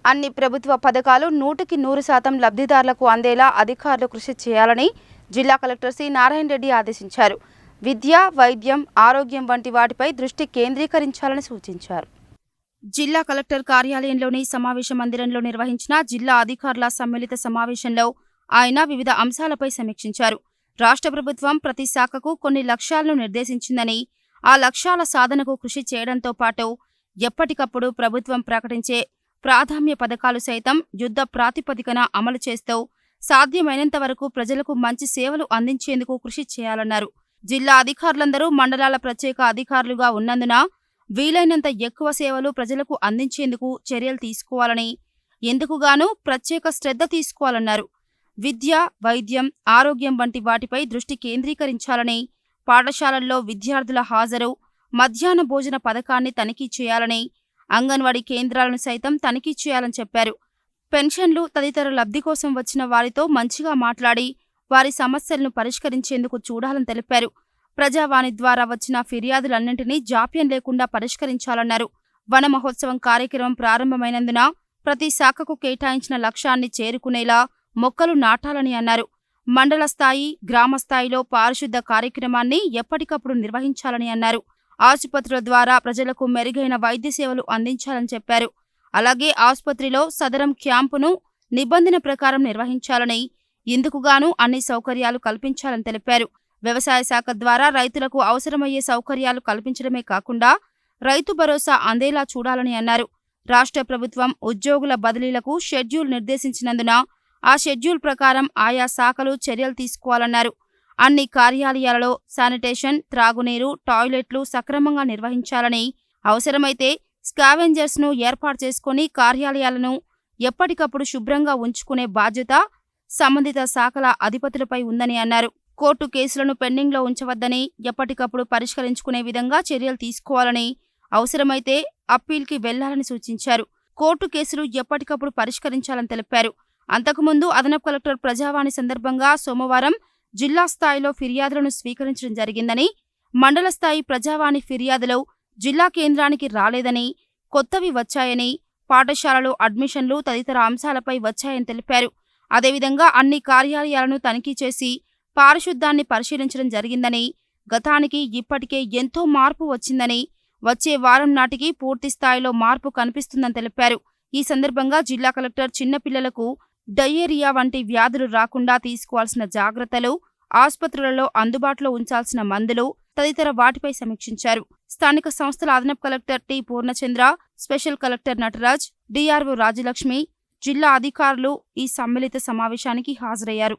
అన్ని ప్రభుత్వ పథకాలు 100% లబ్ధిదారులకు అందేలా అధికారులు కృషి చేయాలని జిల్లా కలెక్టర్ సి నారాయణ రెడ్డి ఆదేశించారు. విద్య, వైద్యం, ఆరోగ్యం వంటి వాటిపై దృష్టి కేంద్రీకరించాలని సూచించారు. జిల్లా కలెక్టర్ కార్యాలయంలోని సమావేశ మందిరంలో నిర్వహించిన జిల్లా అధికారుల సమ్మిళిత సమావేశంలో ఆయన వివిధ అంశాలపై సమీక్షించారు. రాష్ట్ర ప్రభుత్వం ప్రతి శాఖకు కొన్ని లక్ష్యాలను నిర్దేశించిందని, ఆ లక్ష్యాల సాధనకు కృషి చేయడంతో పాటు ఎప్పటికప్పుడు ప్రభుత్వం ప్రకటించే ప్రాధాన్య పథకాలు సైతం యుద్ధ ప్రాతిపదికన అమలు చేస్తూ సాధ్యమైనంత వరకు ప్రజలకు మంచి సేవలు అందించేందుకు కృషి చేయాలన్నారు. జిల్లా అధికారులందరూ మండలాల ప్రత్యేక అధికారులుగా ఉన్నందున వీలైనంత ఎక్కువ సేవలు ప్రజలకు అందించేందుకు చర్యలు తీసుకోవాలని, ఎందుకుగాను ప్రత్యేక శ్రద్ధ తీసుకోవాలన్నారు. విద్య, వైద్యం, ఆరోగ్యం వంటి వాటిపై దృష్టి కేంద్రీకరించాలని, పాఠశాలల్లో విద్యార్థుల హాజరు, మధ్యాహ్న భోజన పథకాన్ని తనిఖీ చేయాలని, అంగన్వాడీ కేంద్రాలను సైతం తనిఖీ చేయాలని చెప్పారు. పెన్షన్లు తదితర లబ్ధి కోసం వచ్చిన వారితో మంచిగా మాట్లాడి వారి సమస్యలను పరిష్కరించేందుకు చూడాలని తెలిపారు. ప్రజావాణి ద్వారా వచ్చిన ఫిర్యాదులన్నింటినీ జాప్యం లేకుండా పరిష్కరించాలన్నారు. వన మహోత్సవం కార్యక్రమం ప్రారంభమైనందున ప్రతి శాఖకు కేటాయించిన లక్ష్యాన్ని చేరుకునేలా మొక్కలు నాటాలని అన్నారు. మండల స్థాయి, గ్రామ స్థాయిలో పారిశుద్ధ కార్యక్రమాన్ని ఎప్పటికప్పుడు నిర్వహించాలని అన్నారు. ఆసుపత్రుల ద్వారా ప్రజలకు మెరుగైన వైద్య సేవలు అందించాలని చెప్పారు. అలాగే ఆసుపత్రిలో సదరం క్యాంపును నిబంధన ప్రకారం నిర్వహించాలని, ఇందుకుగాను అన్ని సౌకర్యాలు కల్పించాలని తెలిపారు. వ్యవసాయ శాఖ ద్వారా రైతులకు అవసరమయ్యే సౌకర్యాలు కల్పించడమే కాకుండా రైతు భరోసా అందేలా చూడాలని అన్నారు. రాష్ట్ర ప్రభుత్వం ఉద్యోగుల బదిలీలకు షెడ్యూల్ నిర్దేశించినందున ఆ షెడ్యూల్ ప్రకారం ఆయా శాఖలు చర్యలు తీసుకోవాలన్నారు. అన్ని కార్యాలయాలలో శానిటేషన్, త్రాగునీరు, టాయిలెట్లు సక్రమంగా నిర్వహించాలని, అవసరమైతే స్కావెంజర్స్ను ఏర్పాటు చేసుకుని కార్యాలయాలను ఎప్పటికప్పుడు శుభ్రంగా ఉంచుకునే బాధ్యత సంబంధిత శాఖల అధిపతులపై ఉందని అన్నారు. కోర్టు కేసులను పెండింగ్లో ఉంచవద్దని, ఎప్పటికప్పుడు పరిష్కరించుకునే విధంగా చర్యలు తీసుకోవాలని, అవసరమైతే అప్పీల్కి వెళ్లాలని సూచించారు. కోర్టు కేసులు ఎప్పటికప్పుడు పరిష్కరించాలని తెలిపారు. అంతకుముందు అదనపు కలెక్టర్ ప్రజావాణి సందర్భంగా సోమవారం జిల్లా స్థాయిలో ఫిర్యాదులను స్వీకరించడం జరిగిందని, మండల స్థాయి ప్రజావాణి ఫిర్యాదులు జిల్లా కేంద్రానికి రాలేదని, కొత్తవి వచ్చాయని, పాఠశాలలో అడ్మిషన్లు తదితర అంశాలపై వచ్చాయని తెలిపారు. అదేవిధంగా అన్ని కార్యాలయాలను తనిఖీ చేసి పారిశుద్ధ్యాన్ని పరిశీలించడం జరిగిందని, గతానికి ఇప్పటికే ఎంతో మార్పు వచ్చిందని, వచ్చే వారం నాటికి పూర్తి స్థాయిలో మార్పు కనిపిస్తుందని తెలిపారు. ఈ సందర్భంగా జిల్లా కలెక్టర్ చిన్నపిల్లలకు డయేరియా వంటి వ్యాధులు రాకుండా తీసుకోవాల్సిన జాగ్రత్తలు, ఆసుపత్రులలో అందుబాటులో ఉంచాల్సిన మందులు తదితర వాటిపై సమీక్షించారు. స్థానిక సంస్థల అదనపు collector T Purnachandra, special collector Nataraj, DRO Rajalakshmi, జిల్లా అధికారులు ఈ సమ్మిళిత సమావేశానికి హాజరయ్యారు.